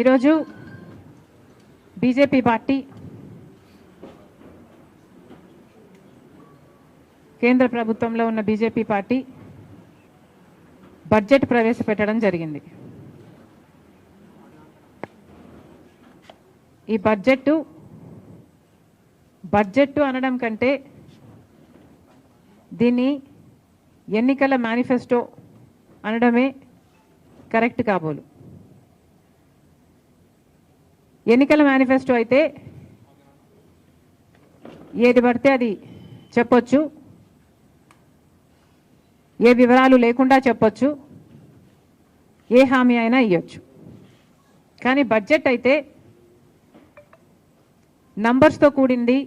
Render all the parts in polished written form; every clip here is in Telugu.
ఈరోజు బీజేపీ పార్టీ కేంద్ర ప్రభుత్వంలో ఉన్న బీజేపీ పార్టీ బడ్జెట్ ప్రవేశపెట్టడం జరిగింది. ఈ బడ్జెట్ అనడం కంటే దీన్ని ఎన్నికల మేనిఫెస్టో అనడమే కరెక్ట్ కాబోలు. ఎన్నికల మేనిఫెస్టో అయితే ఏది పడితే అది చెప్పొచ్చు, ఏ వివరాలు లేకుండా చెప్పొచ్చు, ఏ హామీ అయినా ఇవ్వచ్చు. కానీ బడ్జెట్ అయితే నంబర్స్తో కూడింది,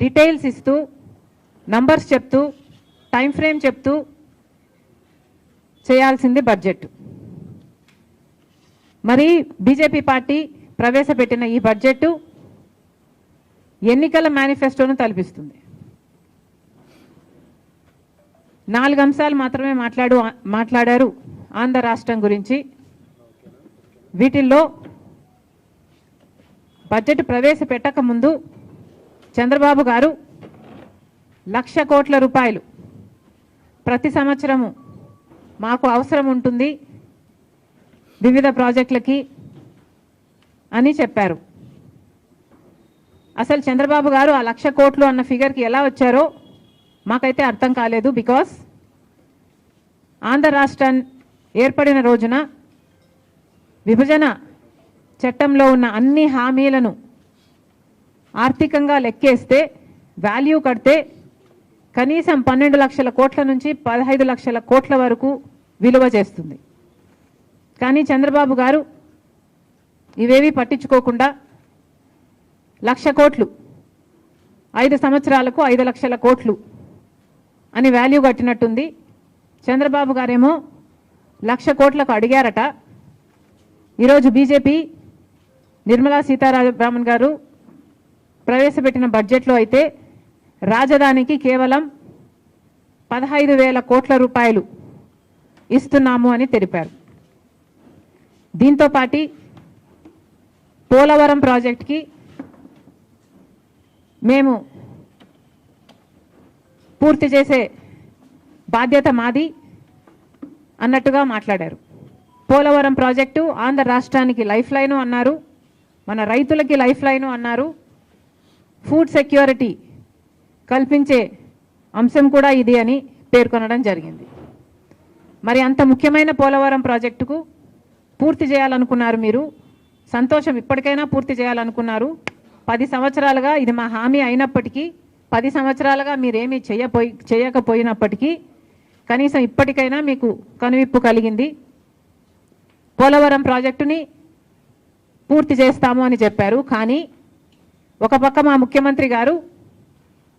డీటెయిల్స్ ఇస్తూ, నంబర్స్ చెప్తూ, టైం ఫ్రేమ్ చెప్తూ చేయాల్సింది బడ్జెట్. మరి బీజేపీ పార్టీ ప్రవేశపెట్టిన ఈ బడ్జెట్ ఎన్నికల మేనిఫెస్టోను తలపిస్తుంది. 4 అంశాలు మాత్రమే మాట్లాడారు ఆంధ్ర రాష్ట్రం గురించి. వీటిల్లో బడ్జెట్ ప్రవేశపెట్టక ముందు చంద్రబాబు గారు 1,00,000 కోట్ల రూపాయలు ప్రతి సంవత్సరము మాకు అవసరం ఉంటుంది వివిధ ప్రాజెక్టులకి అని చెప్పారు. అసలు చంద్రబాబు గారు ఆ 1,00,000 కోట్లు అన్న ఫిగర్కి ఎలా వచ్చారో మాకైతే అర్థం కాలేదు. బికాస్ ఆంధ్ర రాష్ట్రం ఏర్పడిన రోజున విభజన చట్టంలో ఉన్న అన్ని హామీలను ఆర్థికంగా లెక్కేస్తే వాల్యూ కడితే కనీసం 12 లక్షల కోట్ల నుంచి 15 లక్షల కోట్ల వరకు విలువ చేస్తుంది. కానీ చంద్రబాబు గారు ఇవేవి పట్టించుకోకుండా 1,00,000 కోట్లు 5 సంవత్సరాలకు 5 లక్షల కోట్లు అని వాల్యూ కట్టినట్టుంది. చంద్రబాబు గారేమో 1,00,000 కోట్లకు అడిగారట. ఈరోజు బీజేపీ నిర్మలా సీతారామన్ గారు ప్రవేశపెట్టిన బడ్జెట్లో అయితే రాజధానికి కేవలం 15,000 కోట్ల రూపాయలు ఇస్తున్నాము అని తెలిపారు. దీంతో పాటు పోలవరం ప్రాజెక్టుకి మేము పూర్తి చేసే బాధ్యత మాది అన్నట్టుగా మాట్లాడారు. పోలవరం ప్రాజెక్టు ఆంధ్ర రాష్ట్రానికి లైఫ్ లైను అన్నారు, మన రైతులకి లైఫ్ లైను అన్నారు, ఫుడ్ సెక్యూరిటీ కల్పించే అంశం కూడా ఇది అని పేర్కొనడం జరిగింది. మరి అంత ముఖ్యమైన పోలవరం ప్రాజెక్టుకు పూర్తి చేయాలనుకున్నారు మీరు, సంతోషం, ఇప్పటికైనా పూర్తి చేయాలనుకున్నారు. 10 సంవత్సరాలుగా ఇది మా హామీ అయినప్పటికీ 10 సంవత్సరాలుగా మీరేమీ చేయకపోయినప్పటికీ కనీసం ఇప్పటికైనా మీకు కనువిప్పు కలిగింది. పోలవరం ప్రాజెక్టుని పూర్తి చేస్తాము అని చెప్పారు. కానీ ఒక పక్క మా ముఖ్యమంత్రి గారు,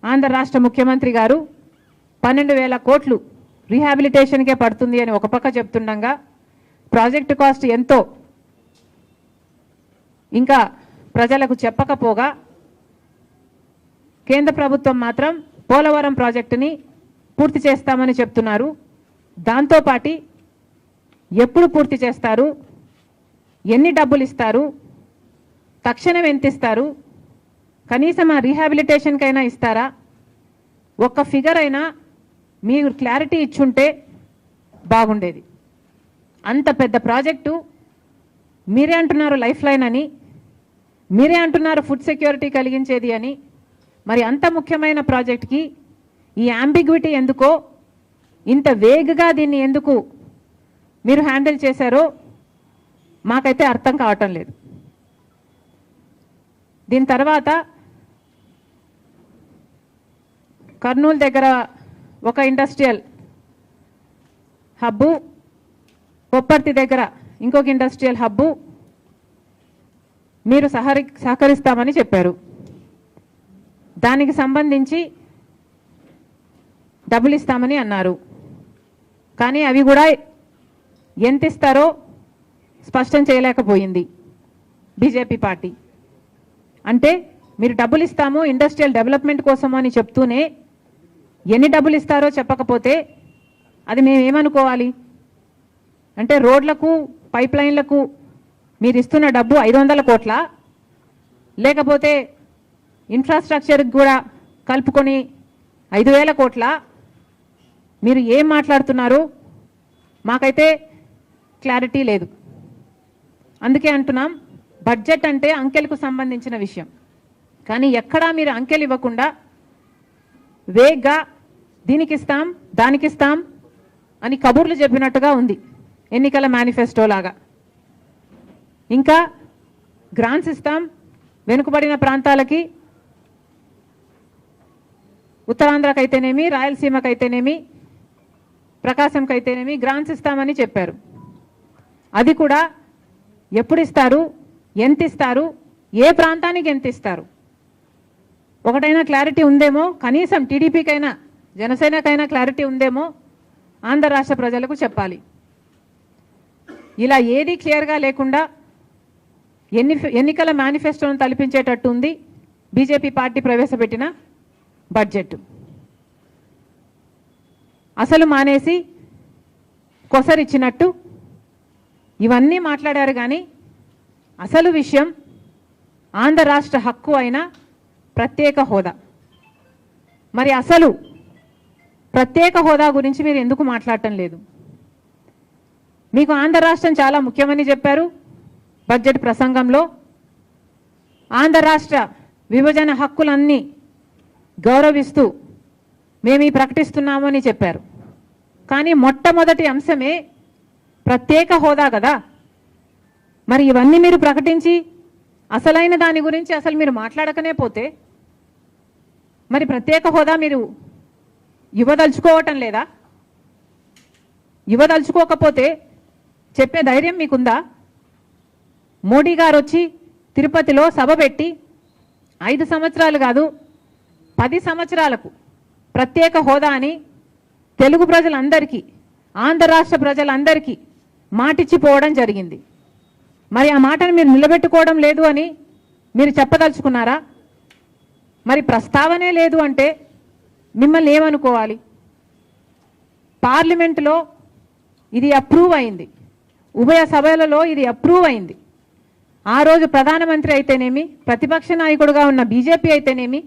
ఆంధ్ర రాష్ట్ర ముఖ్యమంత్రి గారు 12,000 కోట్లు రీహాబిలిటేషన్కే పడుతుంది అని ఒక పక్క చెప్తుండగా ప్రాజెక్టు కాస్ట్ ఎంతో ఇంకా ప్రజలకు చెప్పకపోగా కేంద్ర ప్రభుత్వం మాత్రం పోలవరం ప్రాజెక్టుని పూర్తి చేస్తామని చెప్తున్నారు. దాంతోపాటు ఎప్పుడు పూర్తి చేస్తారు, ఎన్ని డబ్బులు ఇస్తారు, తక్షణం ఎంత ఇస్తారు, కనీసం ఆ రీహాబిలిటేషన్కైనా ఇస్తారా, ఒక్క ఫిగర్ అయినా మీరు క్లారిటీ ఇచ్చుంటే బాగుండేది. అంత పెద్ద ప్రాజెక్టు మీరే అంటున్నారు లైఫ్ లైన్ అని, మీరే అంటున్నారు ఫుడ్ సెక్యూరిటీ కలిగించేది అని. మరి అంత ముఖ్యమైన ప్రాజెక్ట్కి ఈ అంబిగ్విటీ ఎందుకో, ఇంత వేగంగా దీన్ని ఎందుకు మీరు హ్యాండిల్ చేశారో మాకైతే అర్థం కావటం లేదు. దీని తర్వాత కర్నూలు దగ్గర ఒక ఇండస్ట్రియల్ హబ్బు, కొప్పర్తి దగ్గర ఇంకొక ఇండస్ట్రియల్ హబ్బు మీరు సహకరిస్తామని చెప్పారు. దానికి సంబంధించి డబ్బులు ఇస్తామని అన్నారు. కానీ అవి కూడా ఎంత ఇస్తారో స్పష్టం చేయలేకపోయింది బీజేపీ పార్టీ. అంటే మీరు డబ్బులు ఇస్తాము ఇండస్ట్రియల్ డెవలప్మెంట్ కోసం అని చెప్తూనే ఎన్ని డబ్బులు ఇస్తారో చెప్పకపోతే అది మేము ఏమనుకోవాలి? అంటే రోడ్లకు, పైప్ లైన్లకు మీరు ఇస్తున్న డబ్బు 500 కోట్ల, లేకపోతే ఇన్ఫ్రాస్ట్రక్చర్కి కూడా కలుపుకొని 5,000 కోట్ల? మీరు ఏం మాట్లాడుతున్నారు? మాకైతే క్లారిటీ లేదు. అందుకే అంటున్నాం, బడ్జెట్ అంటే అంకెలకు సంబంధించిన విషయం. కానీ ఎక్కడా మీరు అంకెలు ఇవ్వకుండా వేగ్గా దీనికి ఇస్తాం దానికి ఇస్తాం అని కబుర్లు చెప్పినట్టుగా ఉంది, ఎన్నికల మేనిఫెస్టో లాగా. ఇంకా గ్రాంట్స్ ఇస్తాం వెనుకబడిన ప్రాంతాలకి, ఉత్తరాంధ్రకైతేనేమి, రాయలసీమకైతేనేమి, ప్రకాశంకైతేనేమి గ్రాంట్స్ ఇస్తామని చెప్పారు. అది కూడా ఎప్పుడు ఇస్తారు, ఎంత ఇస్తారు, ఏ ప్రాంతానికి ఎంత ఇస్తారు, ఒకటైనా క్లారిటీ ఉందేమో, కనీసం టీడీపీకైనా జనసేనకైనా క్లారిటీ ఉందేమో ఆంధ్ర రాష్ట్ర ప్రజలకు చెప్పాలి. ఇలా ఏది క్లియర్గా లేకుండా ఎన్నికల మేనిఫెస్టోను తలపించేటట్టు ఉంది బీజేపీ పార్టీ ప్రవేశపెట్టిన బడ్జెట్. అసలు మానేసి కొసరిచ్చినట్టు ఇవన్నీ మాట్లాడారు. కానీ అసలు విషయం ఆంధ్ర రాష్ట్ర హక్కు అయిన ప్రత్యేక హోదా. మరి అసలు ప్రత్యేక హోదా గురించి మీరు ఎందుకు మాట్లాడటం లేదు? మీకు ఆంధ్ర రాష్ట్రం చాలా ముఖ్యమని చెప్పారు బడ్జెట్ ప్రసంగంలో. ఆంధ్ర రాష్ట్ర విభజన హక్కులన్నీ గౌరవిస్తూ మేము ఈ ప్రకటిస్తున్నాము అని చెప్పారు. కానీ మొట్టమొదటి అంశమే ప్రత్యేక హోదా కదా. మరి ఇవన్నీ మీరు ప్రకటించి అసలైన దాని గురించి అసలు మీరు మాట్లాడకనే పోతే మరి ప్రత్యేక హోదా మీరు ఇవ్వదలుచుకోవటం లేదా? ఇవ్వదలుచుకోకపోతే చెప్పే ధైర్యం మీకుందా? మోడీ గారు వచ్చి తిరుపతిలో సభ పెట్టి 5 సంవత్సరాలు కాదు 10 సంవత్సరాలకు ప్రత్యేక హోదా అని తెలుగు ప్రజలందరికీ, ఆంధ్ర రాష్ట్ర ప్రజలందరికీ మాటిచ్చిపోవడం జరిగింది. మరి ఆ మాటను మీరు నిలబెట్టుకోవడం లేదు అని మీరు చెప్పదలుచుకున్నారా? మరి ప్రస్తావనే లేదు అంటే మిమ్మల్ని ఏమనుకోవాలి? పార్లమెంటులో ఇది అప్రూవ్ అయింది, ఉభయ సభలలో ఇది అప్రూవ్ అయింది. ఆ రోజు ప్రధానమంత్రి అయితేనేమి, ప్రతిపక్ష నాయకుడుగా ఉన్న బీజేపీ అయితేనేమి,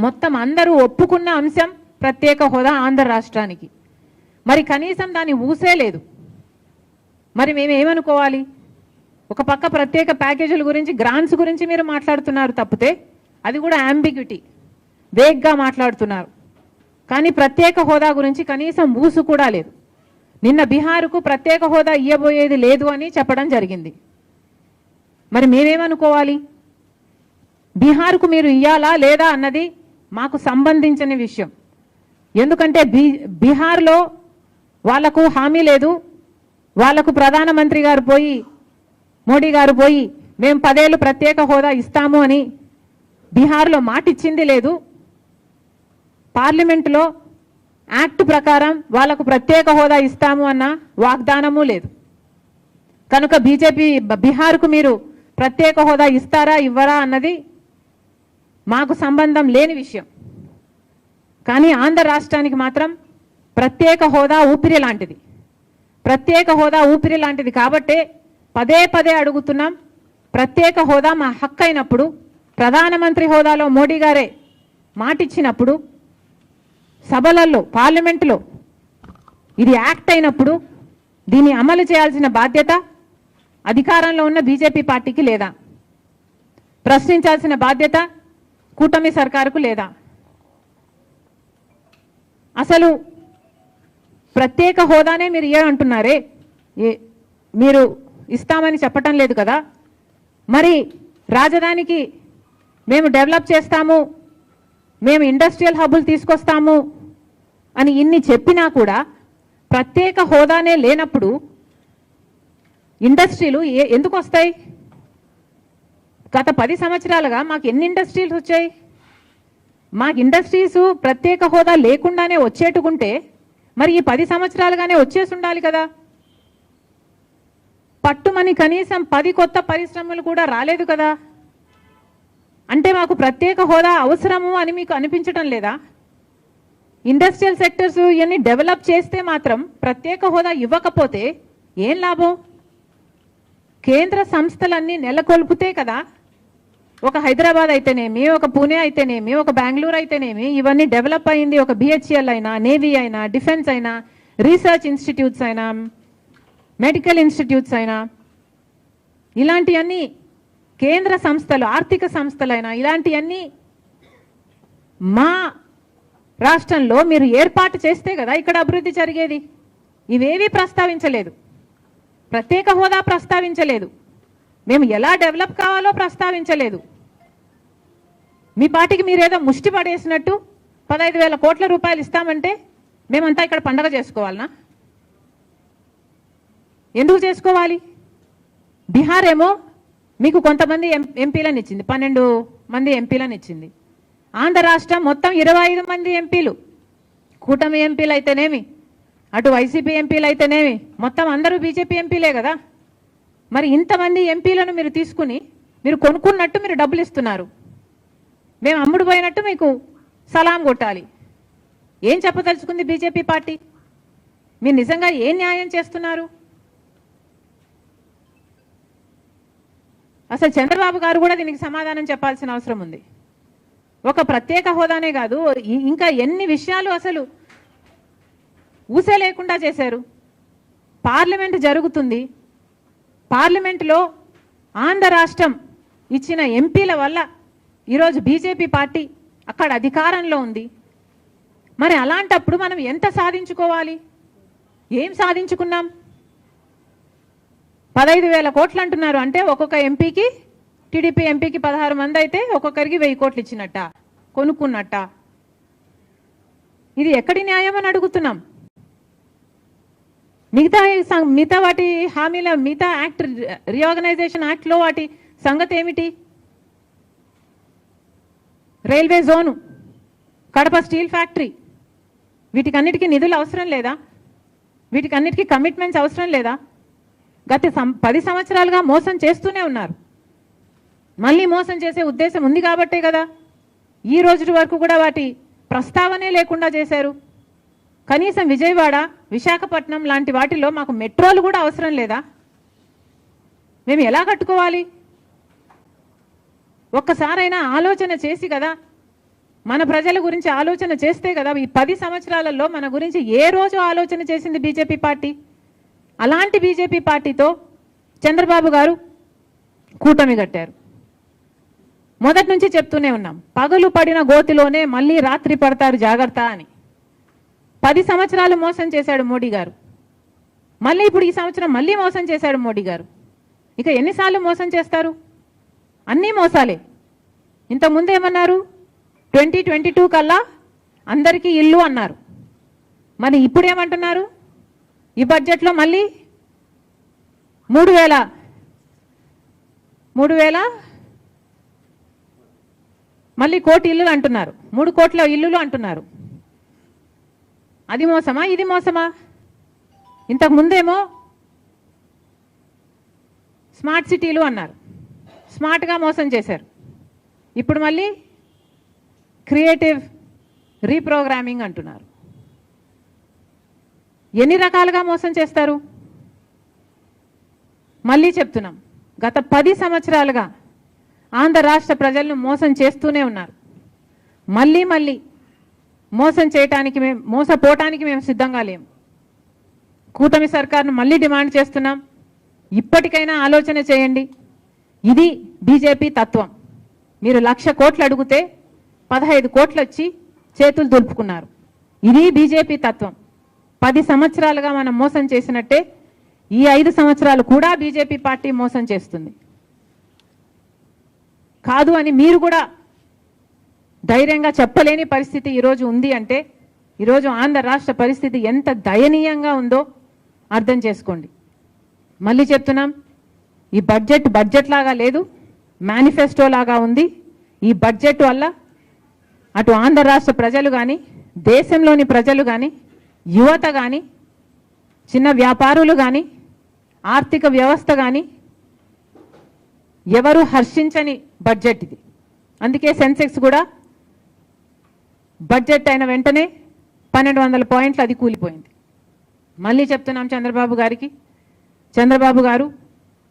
మొత్తం అందరూ ఒప్పుకున్న అంశం ప్రత్యేక హోదా ఆంధ్ర రాష్ట్రానికి. మరి కనీసం దాన్ని ఊసే లేదు. మరి మేము ఏమనుకోవాలి? ఒక పక్క ప్రత్యేక ప్యాకేజీల గురించి, గ్రాంట్స్ గురించి మీరు మాట్లాడుతున్నారు తప్పితే, అది కూడా అంబిగ్యూటీ, వేగ్గా మాట్లాడుతున్నారు. కానీ ప్రత్యేక హోదా గురించి కనీసం ఊసు కూడా లేదు. నిన్న బీహార్కు ప్రత్యేక హోదా ఇవ్వబోయేది లేదు అని చెప్పడం జరిగింది. మరి మేమేమనుకోవాలి? బీహార్కు మీరు ఇయ్యాలా లేదా అన్నది మాకు సంబంధించిన విషయం. ఎందుకంటే బీహార్లో వాళ్లకు హామీ లేదు. వాళ్లకు ప్రధానమంత్రి గారు పోయి, మోడీ గారు పోయి మేము 10 ఏళ్ళు ప్రత్యేక హోదా ఇస్తాము అని బీహార్లో మాట ఇచ్చింది లేదు. పార్లమెంటులో యాక్ట్ ప్రకారం వాళ్లకు ప్రత్యేక హోదా ఇస్తాము అన్న వాగ్దానము లేదు. కనుక బీహార్కు మీరు ప్రత్యేక హోదా ఇస్తారా ఇవ్వరా అన్నది మాకు సంబంధం లేని విషయం. కానీ ఆంధ్ర రాష్ట్రానికి మాత్రం ప్రత్యేక హోదా ఊపిరి లాంటిది. ప్రత్యేక హోదా ఊపిరి లాంటిది కాబట్టే పదే అడుగుతున్నాం. ప్రత్యేక హోదా మా హక్కు అయినప్పుడు, ప్రధానమంత్రి హోదాలో మోడీ గారే మాటిచ్చినప్పుడు, సభలలో పార్లమెంటులో ఇది యాక్ట్ అయినప్పుడు దీన్ని అమలు చేయాల్సిన బాధ్యత అధికారంలో ఉన్న బీజేపీ పార్టీకి లేదా? ప్రశ్నించాల్సిన బాధ్యత కూటమి సర్కారుకు లేదా? అసలు ప్రత్యేక హోదానే మీరు అంటున్నారే, మీరు ఇస్తామని చెప్పటం లేదు కదా. మరి రాజధానికి మేము డెవలప్ చేస్తాము, మేము ఇండస్ట్రియల్ హబ్బులు తీసుకొస్తాము అని ఇన్ని చెప్పినా కూడా ప్రత్యేక హోదానే లేనప్పుడు ఇండస్ట్రీలు ఎందుకు వస్తాయి? గత 10 సంవత్సరాలుగా మాకు ఎన్ని ఇండస్ట్రీస్ వచ్చాయి? మాకు ఇండస్ట్రీస్ ప్రత్యేక హోదా లేకుండానే వచ్చేట్టుకుంటే మరి ఈ 10 సంవత్సరాలుగానే వచ్చేసి ఉండాలి కదా. పట్టుమని కనీసం 10 కొత్త పరిశ్రమలు కూడా రాలేదు కదా. అంటే మాకు ప్రత్యేక హోదా అవసరము అని మీకు అనిపించటం లేదా? ఇండస్ట్రియల్ సెక్టర్స్ ఇవన్నీ డెవలప్ చేస్తే మాత్రం ప్రత్యేక హోదా ఇవ్వకపోతే ఏం లాభం? కేంద్ర సంస్థలన్నీ నెలకొల్పితే కదా ఒక హైదరాబాద్ అయితేనేమి, ఒక పూణే అయితేనేమి, ఒక బెంగళూరు అయితేనేమి ఇవన్నీ డెవలప్ అయింది. ఒక బిహెచ్ఎల్ అయినా, నేవీ అయినా, డిఫెన్స్ అయినా, రీసెర్చ్ ఇన్స్టిట్యూట్స్ అయినా, మెడికల్ ఇన్స్టిట్యూట్స్ అయినా, ఇలాంటివన్నీ కేంద్ర సంస్థలు, ఆర్థిక సంస్థలైనా ఇలాంటివన్నీ మా రాష్ట్రంలో మీరు ఏర్పాటు చేస్తే కదా ఇక్కడ అభివృద్ధి జరిగేది. ఇవేవి ప్రస్తావించలేదు. ప్రత్యేక హోదా ప్రస్తావించలేదు. మేము ఎలా డెవలప్ కావాలో ప్రస్తావించలేదు. మీ పార్టీకి మీరేదో ముష్టి పడేసినట్టు 15,000 కోట్ల రూపాయలు ఇస్తామంటే మేమంతా ఇక్కడ పండగ చేసుకోవాలనా? ఎందుకు చేసుకోవాలి? బీహార్ ఏమో మీకు కొంతమంది ఎంపీలను ఇచ్చింది, 12 మంది ఎంపీలను ఇచ్చింది. ఆంధ్ర రాష్ట్రం మొత్తం 25 మంది ఎంపీలు, కూటమి ఎంపీలు అయితేనేమి, అటు వైసీపీ ఎంపీలు అయితేనేమి, మొత్తం అందరూ బీజేపీ ఎంపీలే కదా. మరి ఇంతమంది ఎంపీలను మీరు తీసుకుని మీరు కొనుక్కున్నట్టు మీరు డబ్బులు ఇస్తున్నారు. మేము అమ్ముడు పోయినట్టు మీకు సలాం కొట్టాలి. ఏం చెప్పదలుచుకుంది బీజేపీ పార్టీ? మీరు నిజంగా ఏం న్యాయం చేస్తున్నారు? అసలు చంద్రబాబు గారు కూడా దీనికి సమాధానం చెప్పాల్సిన అవసరం ఉంది. ఒక ప్రత్యేక హోదానే కాదు, ఇంకా ఎన్ని విషయాలు అసలు ఊసే లేకుండా చేశారు. పార్లమెంట్ జరుగుతుంది, పార్లమెంటులో ఆంధ్ర రాష్ట్రం ఇచ్చిన ఎంపీల వల్ల ఈరోజు బీజేపీ పార్టీ అక్కడ అధికారంలో ఉంది. మరి అలాంటప్పుడు మనం ఎంత సాధించుకోవాలి? ఏం సాధించుకున్నాం? 15,000 కోట్లు అంటున్నారు. అంటే ఒక్కొక్క ఎంపీకి, టీడీపీ ఎంపీకి 16 మంది అయితే ఒక్కొక్కరికి 1000 కోట్లు ఇచ్చినట్ట, కొనుక్కున్నట్ట. ఇది ఎక్కడి న్యాయం అని అడుగుతున్నాం. మిగతా వాటి హామీల, మిగతా యాక్ట్, రీఆర్గనైజేషన్ యాక్ట్లో వాటి సంగతి ఏమిటి? Railway zone, Kadapa steel factory, వీటికన్నిటికీ నిధులు అవసరం లేదా? వీటికన్నిటికీ కమిట్మెంట్స్ అవసరం లేదా? గత 10 సంవత్సరాలుగా మోసం చేస్తూనే ఉన్నారు. మళ్ళీ మోసం చేసే ఉద్దేశం ఉంది కాబట్టే కదా ఈ రోజు వరకు కూడా వాటి ప్రస్తావనే లేకుండా చేశారు. కనీసం విజయవాడ, విశాఖపట్నం లాంటి వాటిలో మాకు మెట్రోలు కూడా అవసరం లేదా? మేము ఎలా కట్టుకోవాలి? ఒక్కసారైనా ఆలోచన చేసి కదా, మన ప్రజల గురించి ఆలోచన చేస్తే కదా. ఈ 10 సంవత్సరాలలో మన గురించి ఏ రోజు ఆలోచన చేసింది బీజేపీ పార్టీ? అలాంటి బీజేపీ పార్టీతో చంద్రబాబు గారు కూటమి కట్టారు. మొదటి నుంచి చెప్తూనే ఉన్నాం, పగలు పడిన గోతిలోనే మళ్ళీ రాత్రి పడతారు జాగ్రత్త అని. 10 సంవత్సరాలు మోసం చేశాడు మోడీ గారు. మళ్ళీ ఇప్పుడు ఈ సంవత్సరం మళ్ళీ మోసం చేశాడు మోడీ గారు. ఇక ఎన్నిసార్లు మోసం చేస్తారు? అన్నీ మోసాలే. ఇంతకుముందు ఏమన్నారు? 2022 కల్లా అందరికీ ఇల్లు అన్నారు. మరి ఇప్పుడు ఏమంటున్నారు? ఈ బడ్జెట్లో మళ్ళీ 3,000 మళ్ళీ కోటి ఇల్లులు అంటున్నారు. 3 కోట్ల ఇల్లులు అంటున్నారు. అది మోసమా? ఇది మోసమా? ఇంతకు ముందేమో స్మార్ట్ సిటీలు అన్నారు, స్మార్ట్గా మోసం చేశారు. ఇప్పుడు మళ్ళీ క్రియేటివ్ రీప్రోగ్రామింగ్ అంటున్నారు. ఎన్ని రకాలుగా మోసం చేస్తారు? మళ్ళీ చెప్తున్నాం, గత 10 సంవత్సరాలుగా ఆంధ్ర రాష్ట్ర ప్రజలను మోసం చేస్తూనే ఉన్నారు. మళ్ళీ మోసం చేయటానికి, మోసపోవటానికి మేము సిద్ధంగా లేము. కూటమి సర్కార్ను మళ్ళీ డిమాండ్ చేస్తున్నాం, ఇప్పటికైనా ఆలోచన చేయండి. ఇది బీజేపీ తత్వం. మీరు 1,00,000 కోట్లు అడిగితే 15 కోట్లు వచ్చి చేతులు దులుపుకున్నారు. ఇది బీజేపీ తత్వం. 10 సంవత్సరాలుగా మనం మోసం చేసినట్టే ఈ 5 సంవత్సరాలు కూడా బీజేపీ పార్టీ మోసం చేస్తుంది. కాదు అని మీరు కూడా ధైర్యంగా చెప్పలేని పరిస్థితి ఈరోజు ఉంది అంటే, ఈరోజు ఆంధ్ర రాష్ట్ర పరిస్థితి ఎంత దయనీయంగా ఉందో అర్థం చేసుకోండి. మళ్ళీ చెప్తున్నాం, ఈ బడ్జెట్ లాగా లేదు, మేనిఫెస్టో లాగా ఉంది. ఈ బడ్జెట్ వల్ల అటు ఆంధ్ర రాష్ట్ర ప్రజలు కానీ, దేశంలోని ప్రజలు కానీ, యువత కానీ, చిన్న వ్యాపారులు కానీ, ఆర్థిక వ్యవస్థ కానీ ఎవరు హర్షించని బడ్జెట్ ఇది. అందుకే సెన్సెక్స్ కూడా బడ్జెట్ అయిన వెంటనే 1,200 పాయింట్లు అది కూలిపోయింది. మళ్ళీ చెప్తున్నాం చంద్రబాబు గారికి, చంద్రబాబు గారు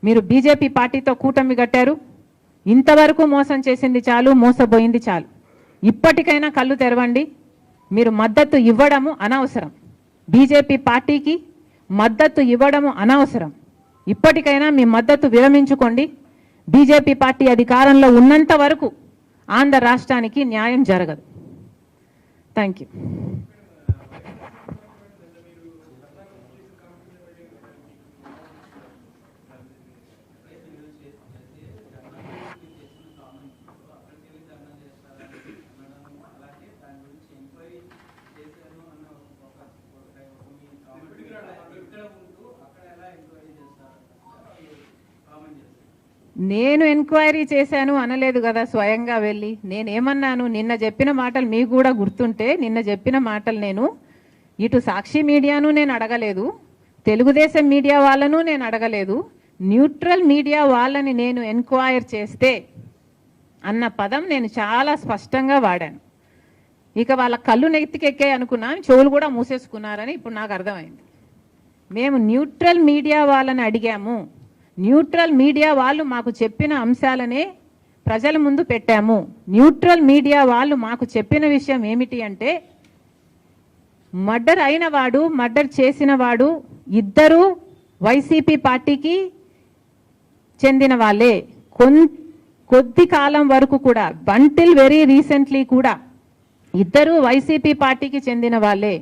మీరు బీజేపీ పార్టీతో కూటమి కట్టారు. ఇంతవరకు మోసం చేసింది చాలు, మోసపోయింది చాలు. ఇప్పటికైనా కళ్ళు తెరవండి. మీరు మద్దతు ఇవ్వడము అనవసరం, బీజేపీ పార్టీకి మద్దతు ఇవ్వడము అనవసరం. ఇప్పటికైనా మీ మద్దతు విరమించుకోండి. బీజేపీ పార్టీ అధికారంలో ఉన్నంత వరకు ఆంధ్ర రాష్ట్రానికి న్యాయం జరగదు. Thank you. నేను ఎంక్వైరీ చేశాను అనలేదు కదా స్వయంగా వెళ్ళి. నేనేమన్నాను, నిన్న చెప్పిన మాటలు మీకు కూడా గుర్తుంటే, నిన్న చెప్పిన మాటలు నేను ఇటు సాక్షి మీడియాను నేను అడగలేదు, తెలుగుదేశం మీడియా వాళ్ళను నేను అడగలేదు, న్యూట్రల్ మీడియా వాళ్ళని నేను ఎంక్వైర్ చేస్తే అన్న పదం నేను చాలా స్పష్టంగా వాడాను. ఇక వాళ్ళ కళ్ళు నెత్తికెక్కే అనుకున్నా, చెవులు కూడా మూసేసుకున్నారని ఇప్పుడు నాకు అర్థమైంది. మేము న్యూట్రల్ మీడియా వాళ్ళని అడిగాము, న్యూట్రల్ మీడియా వాళ్ళు మాకు చెప్పిన అంశాలనే ప్రజల ముందు పెట్టాము. న్యూట్రల్ మీడియా వాళ్ళు మాకు చెప్పిన విషయం ఏమిటి అంటే, మర్డర్ అయిన వాడు, మర్డర్ చేసిన వాడు ఇద్దరు వైసీపీ పార్టీకి చెందిన వాళ్ళే. కొద్ది కాలం వరకు కూడా, బంటిల్ వెరీ రీసెంట్లీ కూడా ఇద్దరు వైసీపీ పార్టీకి చెందిన వాళ్ళే.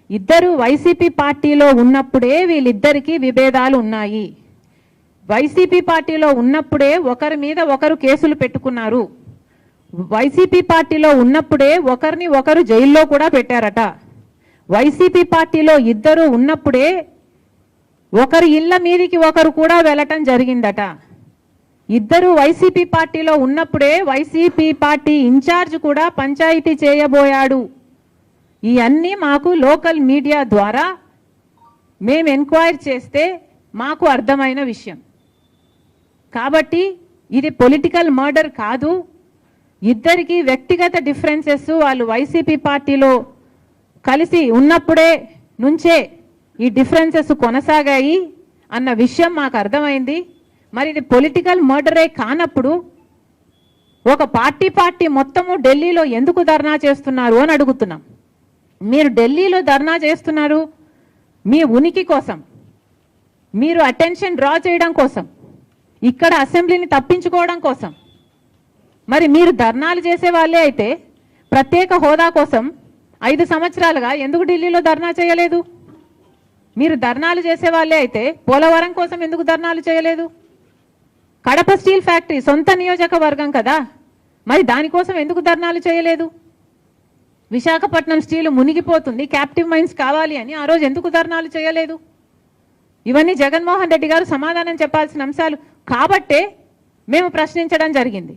ఇద్దరు వైసీపీ పార్టీలో ఉన్నప్పుడే వీళ్ళిద్దరికీ విభేదాలు ఉన్నాయి. వైసీపీ పార్టీలో ఉన్నప్పుడే ఒకరి మీద ఒకరు కేసులు పెట్టుకున్నారు. వైసీపీ పార్టీలో ఉన్నప్పుడే ఒకరిని ఒకరు జైల్లో కూడా పెట్టారట. వైసీపీ పార్టీలో ఇద్దరు ఉన్నప్పుడే ఒకరి ఇళ్ల మీదికి ఒకరు కూడా వెళ్ళటం జరిగిందట. ఇద్దరు వైసీపీ పార్టీలో ఉన్నప్పుడే వైసీపీ పార్టీ ఇన్ఛార్జ్ కూడా పంచాయతీ చేయబోయాడు. ఇవన్నీ మాకు లోకల్ మీడియా ద్వారా మేము ఎంక్వైరీ చేస్తే మాకు అర్థమైన విషయం. కాబట్టి ఇది పొలిటికల్ మర్డర్ కాదు. ఇద్దరికి వ్యక్తిగత డిఫరెన్సెస్, వాళ్ళు వైసీపీ పార్టీలో కలిసి ఉన్నప్పుడే నుంచే ఈ డిఫరెన్సెస్ కొనసాగాయి అన్న విషయం మాకు అర్థమైంది. మరి ఇది పొలిటికల్ మర్డరే కానప్పుడు ఒక పార్టీ మొత్తము ఢిల్లీలో ఎందుకు ధర్నా చేస్తున్నారు అని అడుగుతున్నాం. మీరు ఢిల్లీలో ధర్నా చేస్తున్నారు మీ ఉనికి కోసం, మీరు అటెన్షన్ డ్రా చేయడం కోసం, ఇక్కడ అసెంబ్లీని తప్పించుకోవడం కోసం. మరి మీరు ధర్నాలు చేసే వాళ్ళే అయితే ప్రత్యేక హోదా కోసం 5 సంవత్సరాలుగా ఎందుకు ఢిల్లీలో ధర్నా చేయలేదు? మీరు ధర్నాలు చేసే వాళ్ళే అయితే పోలవరం కోసం ఎందుకు ధర్నాలు చేయలేదు? కడప స్టీల్ ఫ్యాక్టరీ సొంత నియోజకవర్గం కదా, మరి దానికోసం ఎందుకు ధర్నాలు చేయలేదు? విశాఖపట్నం స్టీల్ మునిగిపోతుంది, క్యాప్టివ్ మైన్స్ కావాలి అని ఆ రోజు ఎందుకు ధర్నాలు చేయలేదు? ఇవన్నీ జగన్మోహన్ రెడ్డి గారు సమాధానం చెప్పాల్సిన అంశాలు కాబట్టే మేము ప్రశ్నించడం జరిగింది.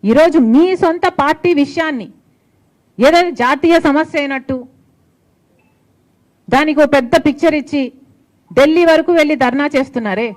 ఈరోజు మీ సొంత పార్టీ విషయాన్ని ఏదో జాతీయ సమస్య అయినట్టు దానికి ఒక పెద్ద పిక్చర్ ఇచ్చి ఢిల్లీ వరకు వెళ్ళి ధర్నా చేస్తున్నారే.